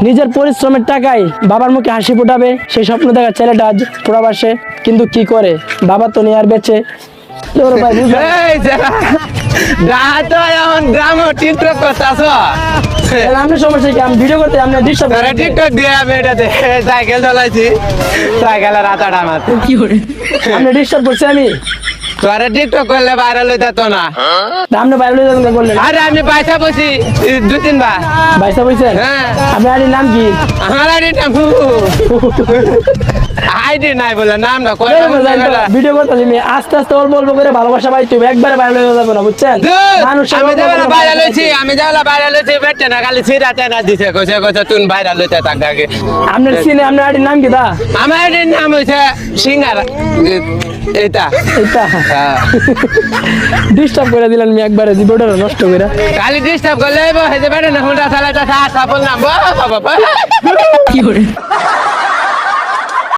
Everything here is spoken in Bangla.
নিজের পরিশ্রমের টাকায় বাবার মুখে হাসি ফোটাবে সেই স্বপ্ন দেখা ছেলেটা আজ প্রবাসে, কিন্তু কি করে বাবা তো নিয়ে আর বেঁচে। তোর ভাই বুঝলে? এই যারা তো এখন গ্রাম টিকটক করতেছ তাহলে আপনার সমস্যা কি? আমি ভিডিও করতে আপনি ডিস্টার্ব তোরা টিকটক দিয়ে আমি এটাতে সাইকেল চালাইছি সাইকেলের রাতাটা আমার আপনি ডিস্টার্ব করছি আমি? তোরা টিকটক করলে ভাইরাল হইতা তো না তা আপনি বাইরে লয়ে যাবেন বললেন। আরে আমি পয়সা বসি 2-3 বার বাইসা বলছেন? হ্যাঁ আপনার আইডির নাম কি? আমার আইডিটা আইডি নাই বলে নাম না কই ভিডিও করতেছি আমি আস্তে আস্তে অল্প অল্প করে ভালোবাসা পাই, তুমি একবারে বাইরে লয়ে যাবে না, বুঝছেন? মানুষ আমি যাওয়া ভাইরাল হইছি বেটে না খালি সিরাতে না দিছে কইছে তুই ভাইরাল হইতে থাক আগে আপনার সিনে আপনার আইডির নাম কি তা? আমার আইডির নাম হইছে সিঙ্গার এটা এটা হ্যাঁ ডিস্টার্ব করে দিলেন আমি একবারে, ভিডিওটা নষ্ট করে। খালি ডিস্টার্ব করলে হইতে পারে না হুন্ডা চালাইতে সাফল নাম বাবা কি করে